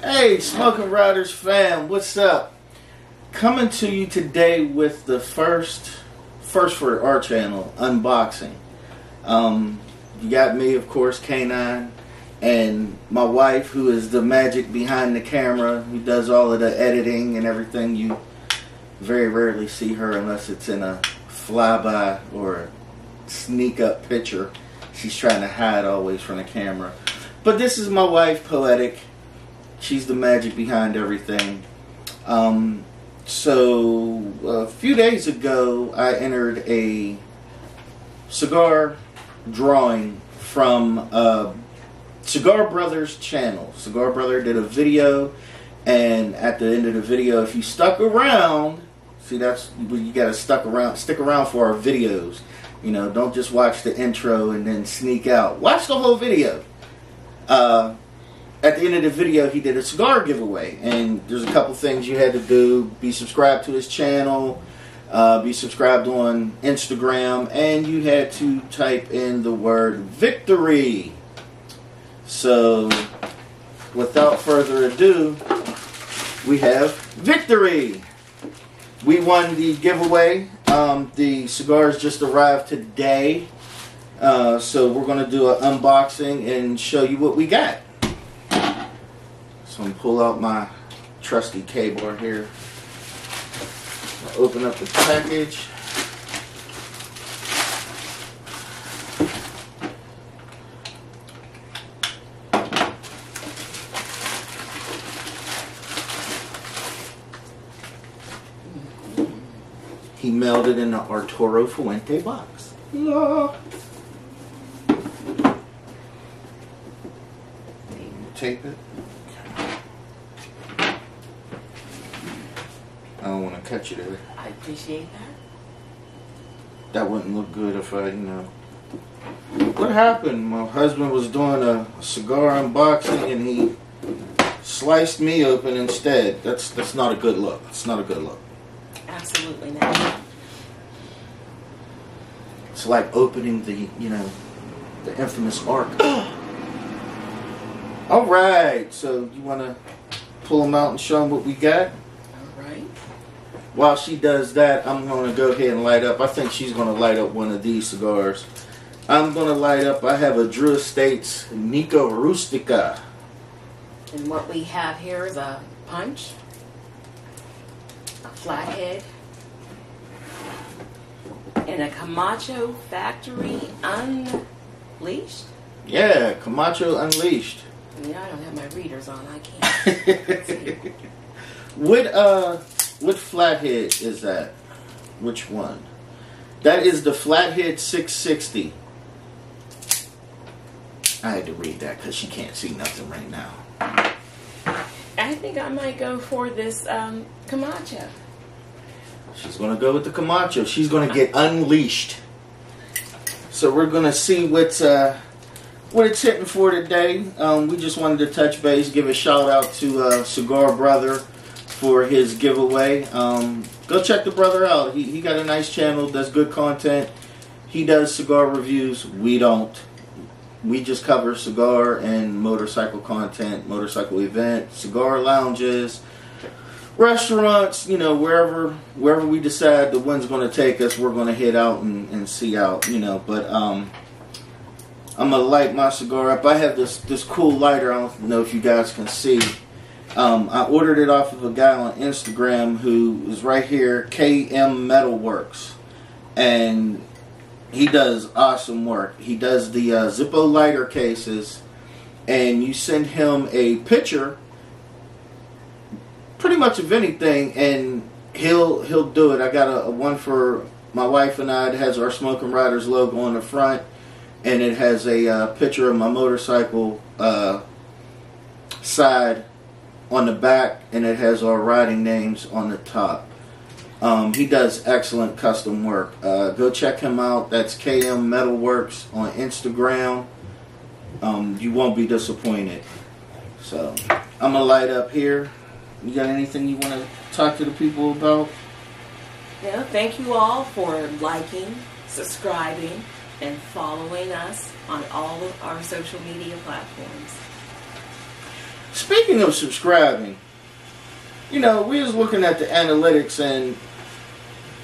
Hey, Smoking Riders fam, what's up? Coming to you today with the first for our channel, unboxing. You got me, of course, K9, and my wife, who is the magic behind the camera, who does all of the editing and everything. You very rarely see her unless it's in a flyby or a sneak up picture. She's trying to hide always from the camera. But this is my wife, Poetic. She's the magic behind everything. So a few days ago, I entered a cigar drawing from Cigar Brothers channel. Cigar Brother did a video, and at the end of the video, if you stuck around, see, that's you gotta stick around for our videos. You know, don't just watch the intro and then sneak out. Watch the whole video. At the end of the video, he did a cigar giveaway, and there's a couple things you had to do. Be subscribed to his channel, be subscribed on Instagram, and you had to type in the word victory. So, without further ado, we have victory. We won the giveaway. The cigars just arrived today, so we're going to do an unboxing and show you what we got. So I'm going to pull out my trusty K-bar here. I'll open up the package. He mailed it in an Arturo Fuente box. No. Tape it. I don't want to cut you there. I appreciate that. That wouldn't look good if I, What happened? My husband was doing a cigar unboxing and he sliced me open instead. That's not a good look. It's not a good look. Absolutely not. It's like opening the infamous Ark. All right. So you want to pull them out and show them what we got? All right. While she does that, I'm going to go ahead and light up. I think she's going to light up one of these cigars. I'm going to light up, I have a Drew Estates Nica Rustica. And what we have here is a punch, a flathead, and a Camacho Factory Unleashed. Yeah, Camacho Unleashed. Yeah, I don't have my readers on. I can't see. What flathead is that? Which one? That is the Flathead 660. I had to read that because she can't see nothing right now. I think I might go for this Camacho. She's going to go with the Camacho. She's going to get unleashed. So we're going to see what it's hitting for today. We just wanted to touch base, give a shout out to Cigar Brother for his giveaway. Go check the brother out. He got a nice channel, does good content. He does cigar reviews. We don't. We just cover cigar and motorcycle content, motorcycle events, cigar lounges, restaurants, wherever we decide the wind's going to take us, we're going to head out and see out, But I'm going to light my cigar up. I have this cool lighter. I don't know if you guys can see. I ordered it off of a guy on Instagram who is right here, KM Metalworks, and he does awesome work. He does the Zippo lighter cases, and you send him a picture, pretty much of anything, and he'll do it. I got a one for my wife and I. It has our Smoking Riders logo on the front, and it has a picture of my motorcycle side on the back, and it has our riding names on the top. He does excellent custom work. Go check him out. That's KM Metalworks on Instagram. You won't be disappointed. So I'm gonna light up here. You got anything you want to talk to the people about? Yeah, thank you all for liking, subscribing, and following us on all of our social media platforms. Speaking of subscribing, you know, we was looking at the analytics, and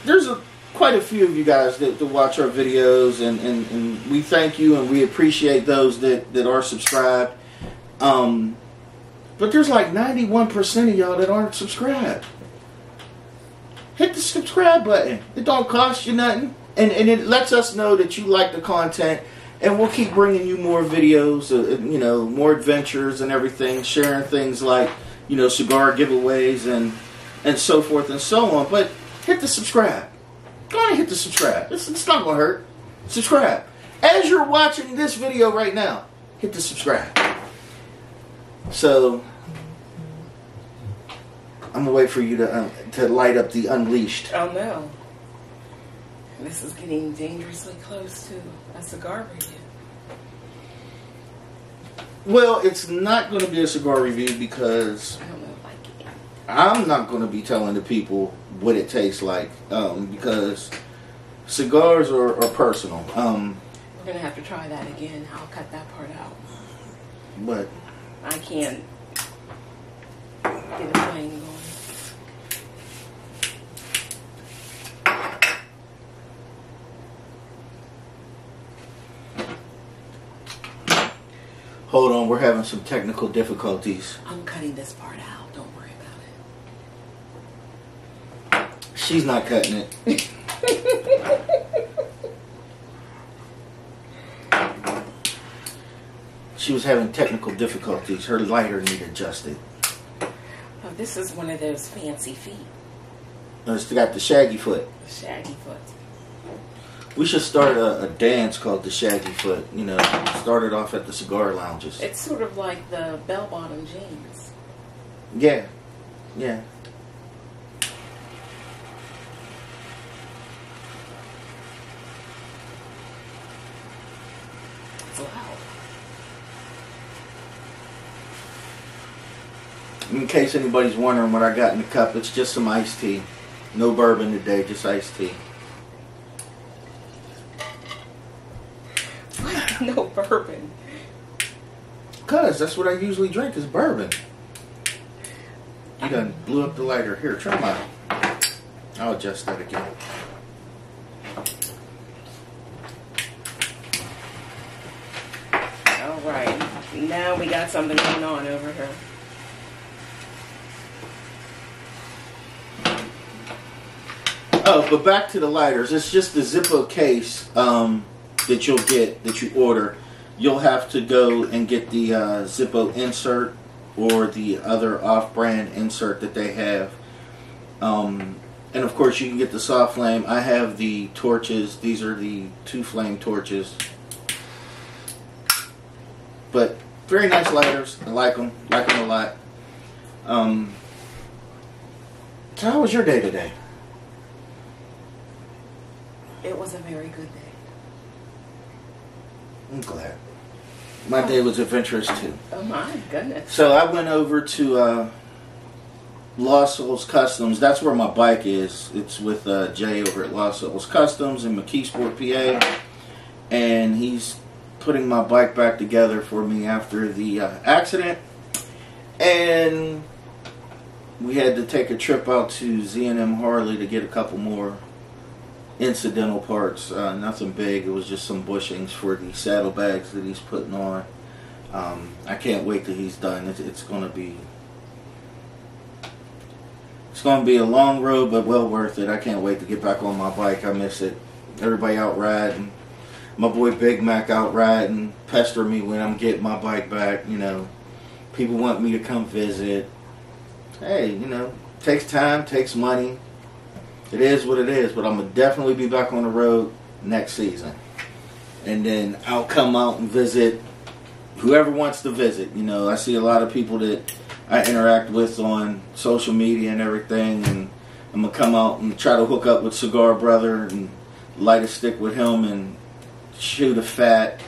there's quite a few of you guys that watch our videos, and we thank you and we appreciate those that are subscribed. But there's like 91% of y'all that aren't subscribed. Hit the subscribe button. It don't cost you nothing. And it lets us know that you like the content. And we'll keep bringing you more videos, you know, more adventures and everything. Sharing things like, you know, cigar giveaways and so forth and so on. But hit the subscribe. Go ahead and hit the subscribe. It's not going to hurt. Subscribe. As you're watching this video right now, hit the subscribe. So I'm going to wait for you to light up the Unleashed. Oh no. This is getting dangerously close to a cigar review. Well, it's not going to be a cigar review because I don't know if I can. I'm not going to be telling the people what it tastes like because cigars are personal. We're going to have to try that again. I'll cut that part out. But I can't get a flame going. hold on, we're having some technical difficulties. I'm cutting this part out. Don't worry about it. She's not cutting it. She was having technical difficulties. Her lighter needed adjusted. Oh, this is one of those fancy feet. It's got the shaggy foot. The shaggy foot. We should start a dance called the Shaggy Foot. You know, start it off at the cigar lounges. It's sort of like the bell-bottom jeans. Yeah. Yeah. It's loud. In case anybody's wondering what I got in the cup, it's just some iced tea. No bourbon today, just iced tea. No bourbon. Because that's what I usually drink is bourbon. You done blew up the lighter. Here, try mine. I'll adjust that again. Alright. Now we got something going on over here. Oh, but back to the lighters. It's just the Zippo case that you'll get, that you order. You'll have to go and get the Zippo insert or the other off-brand insert that they have. And of course you can get the soft flame. I have the torches. These are the 2-flame torches. But very nice lighters. I like them. Like them a lot. So how was your day today? It was a very good day. I'm glad. My day was adventurous too. Oh my goodness. So I went over to Lost Souls Customs. That's where my bike is. It's with Jay over at Lost Souls Customs in McKeesport, PA. And he's putting my bike back together for me after the accident. And we had to take a trip out to Z&M Harley to get a couple more incidental parts. Nothing big. It was just some bushings for the saddlebags that he's putting on. I can't wait till he's done. It's going to be a long road, but well worth it. I can't wait to get back on my bike. I miss it. Everybody out riding. My boy Big Mac out riding, pestering me when I'm getting my bike back. You know, people want me to come visit. Hey, you know, takes time, takes money. It is what it is, but I'm going to definitely be back on the road next season. And then I'll come out and visit whoever wants to visit. You know, I see a lot of people that I interact with on social media and everything, and I'm going to come out and try to hook up with Cigar Brother and light a stick with him and shoot a fat.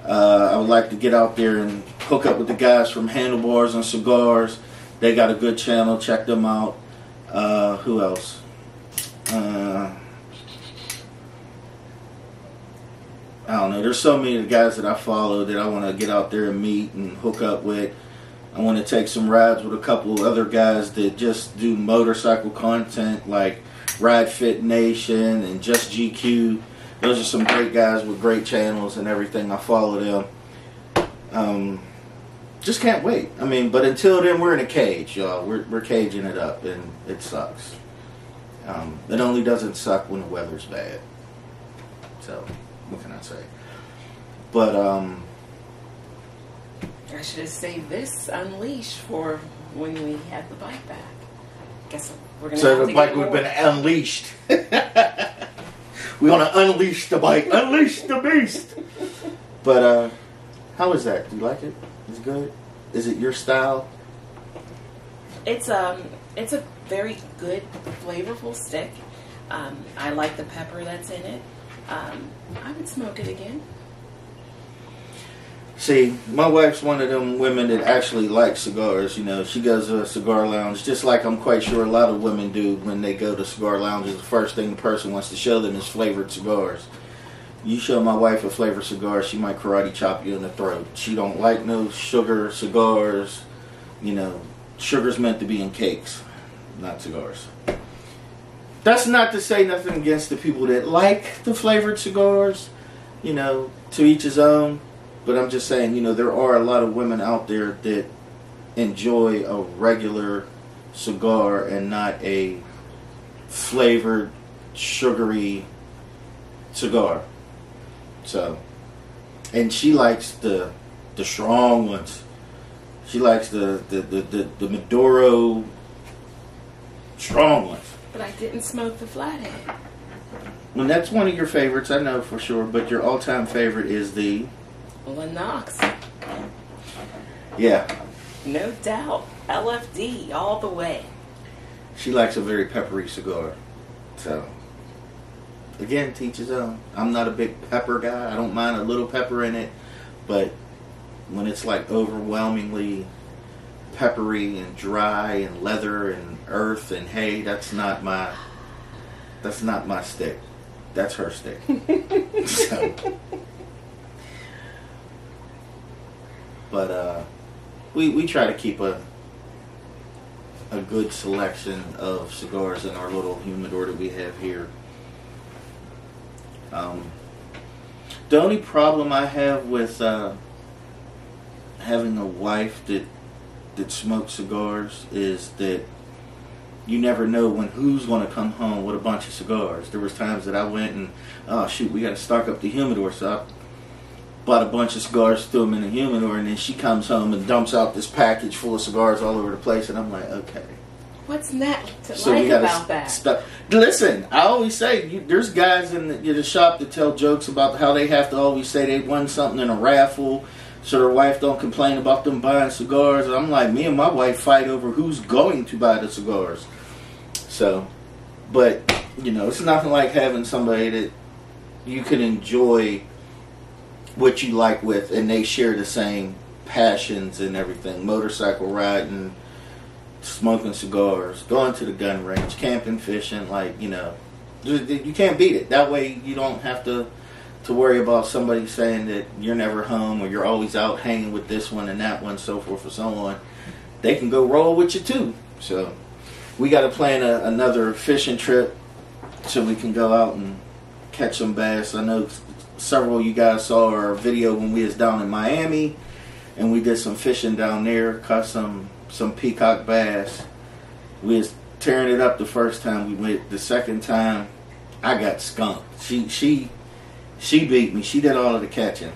I would like to get out there and hook up with the guys from Handlebars and Cigars. They got a good channel. Check them out. Who else? I don't know. There's so many of the guys that I follow that I want to get out there and meet and hook up with. I want to take some rides with a couple of other guys that just do motorcycle content, like Ride Fit Nation and Just GQ. Those are some great guys with great channels and everything. I follow them. Just can't wait. I mean, but until then, we're in a cage, y'all. We're caging it up, and it sucks. It only doesn't suck when the weather's bad. So, what can I say? But, I should have saved this Unleash for when we had the bike back. Guess we're gonna. So have the to bike get would have more. been unleashed. We want to unleash the bike. Unleash the beast. But, how is that? Do you like it? Is it good? Is it your style? It's a very good, flavorful stick. I like the pepper that's in it. I would smoke it again. See, my wife's one of them women that actually likes cigars. You know, she goes to a cigar lounge, just like I'm quite sure a lot of women do when they go to cigar lounges. The first thing the person wants to show them is flavored cigars. You show my wife a flavored cigar, she might karate chop you in the throat. She don't like no sugar cigars. You know, sugar's meant to be in cakes, not cigars. That's not to say nothing against the people that like the flavored cigars. You know, to each his own. But I'm just saying, you know, there are a lot of women out there that enjoy a regular cigar and not a flavored, sugary cigar. So, and she likes the strong ones. She likes the Maduro strong ones. But I didn't smoke the flathead. Well, that's one of your favorites, I know for sure. But your all-time favorite is the Lennox. Yeah. No doubt. LFD all the way. She likes a very peppery cigar. So, again, teach his own. I'm not a big pepper guy. I don't mind a little pepper in it. But when it's like overwhelmingly peppery and dry and leather and earth and hay, that's not my stick. That's her stick. So, but we try to keep a good selection of cigars in our little humidor that we have here. The only problem I have with having a wife that smokes cigars is that you never know when who's going to come home with a bunch of cigars. There was times that I went and, oh shoot, we got to stock up the humidor, so I bought a bunch of cigars, threw them in the humidor, and then she comes home and dumps out this package full of cigars all over the place, and I'm like, okay. What's that to So like we gotta about that? Listen, I always say, there's guys in the shop that tell jokes about how they have to always say they won something in a raffle so their wife don't complain about them buying cigars. And I'm like, me and my wife fight over who's going to buy the cigars. So, but, you know, it's nothing like having somebody that you can enjoy what you like with, and they share the same passions and everything. Motorcycle riding, smoking cigars, going to the gun range, camping, fishing, like, you know, you can't beat it. That way you don't have to worry about somebody saying that you're never home or you're always out hanging with this one and that one, so forth and so on. They can go roll with you too. So we got to plan another fishing trip so we can go out and catch some bass. I know several of you guys saw our video when we was down in Miami and we did some fishing down there, caught some peacock bass. We was tearing it up the first time we went. The second time, I got skunked. She beat me. She did all of the catching.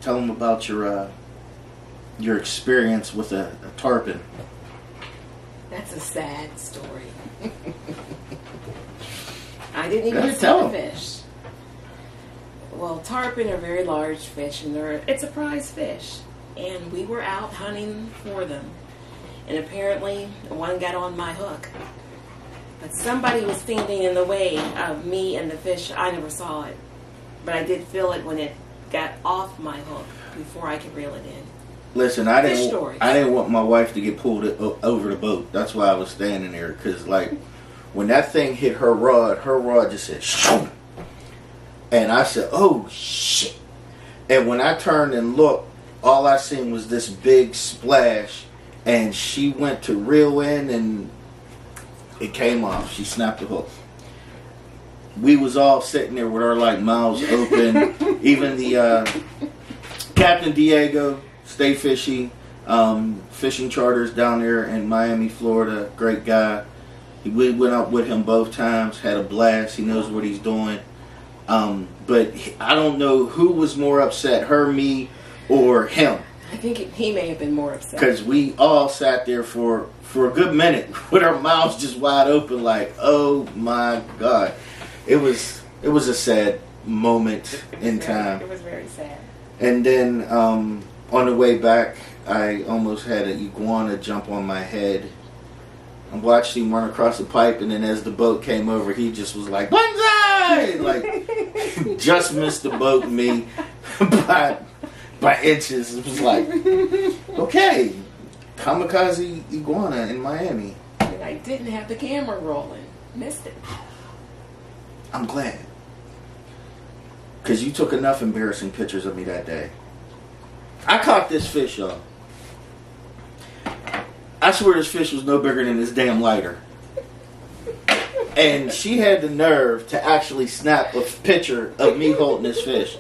Tell them about your experience with a tarpon. That's a sad story. I didn't Go even ahead, see tell the 'em. fish. Well, tarpon are very large fish, and it's a prize fish. And we were out hunting for them. And apparently, one got on my hook. But somebody was standing in the way of me and the fish. I never saw it. But I did feel it when it got off my hook before I could reel it in. Listen, I Fish didn't stories. want my wife to get pulled over the boat. That's why I was standing there. Because, like, when that thing hit her rod just said, shoom. And I said, oh, shit. And when I turned and looked, all I seen was this big splash, and she went to reel in, and it came off. She snapped the hook. We was all sitting there with our like mouths open. Even the Captain Diego, Stay Fishy, fishing charters down there in Miami, Florida. Great guy. We went up with him both times. Had a blast. He knows what he's doing. But I don't know who was more upset, her, me, or him. I think he may have been more upset. Because we all sat there for a good minute with our mouths just wide open like, oh my God. It was a sad moment in time. It was very sad. And then on the way back, I almost had an iguana jump on my head. I watched him run across the pipe, and then as the boat came over, he just was like, "Banzai!" Like, just missed the boat and me by inches. It was like, okay, kamikaze iguana in Miami. And I didn't have the camera rolling. Missed it. I'm glad. Because you took enough embarrassing pictures of me that day. I caught this fish, y'all. I swear this fish was no bigger than this damn lighter. And she had the nerve to actually snap a picture of me holding this fish.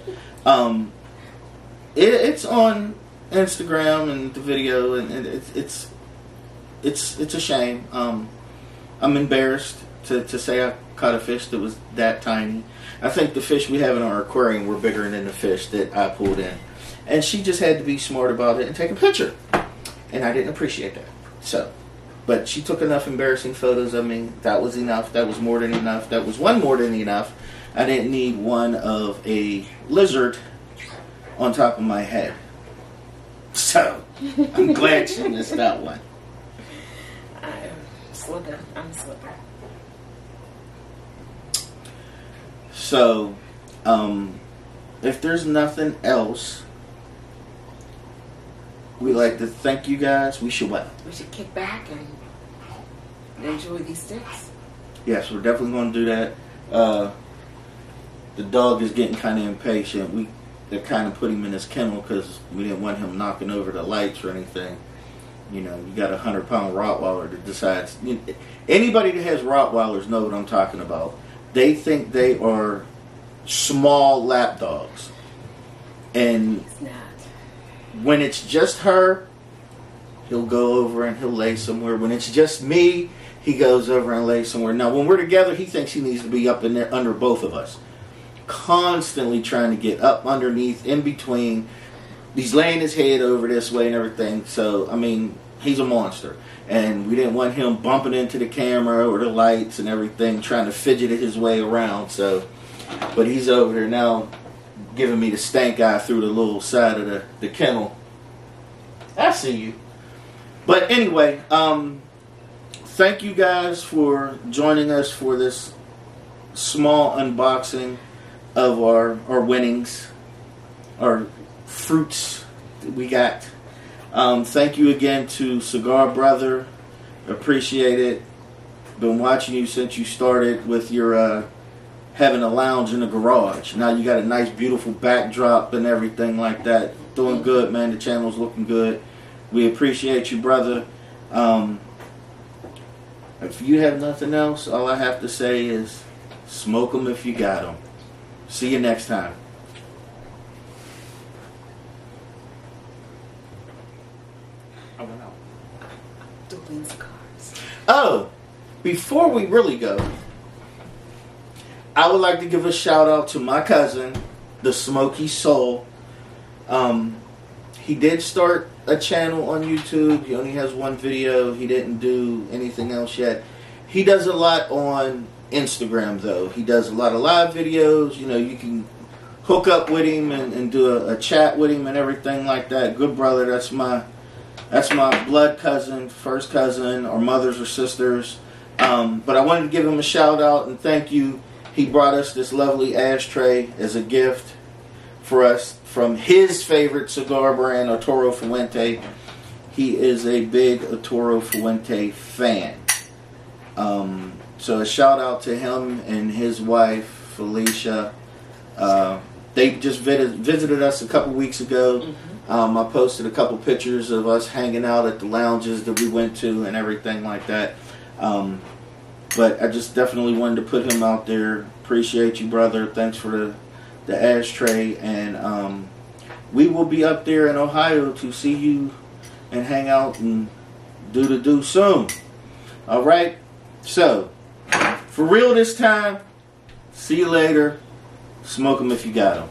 It's on Instagram and the video, and it's a shame. I'm embarrassed to say I caught a fish that was that tiny. I think the fish we have in our aquarium were bigger than the fish that I pulled in. And she just had to be smart about it and take a picture. And I didn't appreciate that. So, but she took enough embarrassing photos of me. That was enough. That was more than enough. That was one more than enough. I didn't need one of a lizard on top of my head. So, I'm glad she missed that one. I'm slipping. So, if there's nothing else, we'd like to thank you guys. We should what? We should kick back and enjoy these sticks. Yes, we're definitely going to do that. The dog is getting kind of impatient. They kind of put him in his kennel because we didn't want him knocking over the lights or anything. You know, you got a 100-pound Rottweiler that decides. Anybody that has Rottweilers know what I'm talking about. They think they are small lap dogs. And It's not. when it's just her, he'll go over and he'll lay somewhere. When it's just me, he goes over and lays somewhere. Now, when we're together, he thinks he needs to be up in there under both of us. Constantly trying to get up underneath, in between. He's laying his head over this way and everything. So, I mean, he's a monster. And we didn't want him bumping into the camera or the lights and everything, trying to fidget his way around. So, but he's over there now giving me the stank eye through the little side of the kennel. I see you. But anyway, thank you guys for joining us for this small unboxing of our winnings, our fruits that we got. Thank you again to Cigar Brother. Appreciate it. Been watching you since you started with your having a lounge in the garage. Now you got a nice, beautiful backdrop and everything like that. Doing good, man. The channel's looking good. We appreciate you, brother. If you have nothing else, all I have to say is smoke them if you got them. See you next time. I went out. Dueling cigars. Oh, before we really go, I would like to give a shout out to my cousin, the Smoky Soul. He did start a channel on YouTube. He only has one video. He didn't do anything else yet. He does a lot on Instagram, though. He does a lot of live videos. You know, you can hook up with him and do a chat with him and everything like that. Good brother. That's my blood cousin, first cousin, or mothers or sisters. But I wanted to give him a shout out and thank you. He brought us this lovely ashtray as a gift for us from his favorite cigar brand, Arturo Fuente. He is a big Arturo Fuente fan. So a shout out to him and his wife, Felicia. They just visited us a couple weeks ago. I posted a couple pictures of us hanging out at the lounges that we went to and everything like that. But I just definitely wanted to put him out there. Appreciate you, brother. Thanks for the ashtray. And we will be up there in Ohio to see you and hang out and do soon. All right? So, for real this time, see you later. Smoke 'em if you got 'em.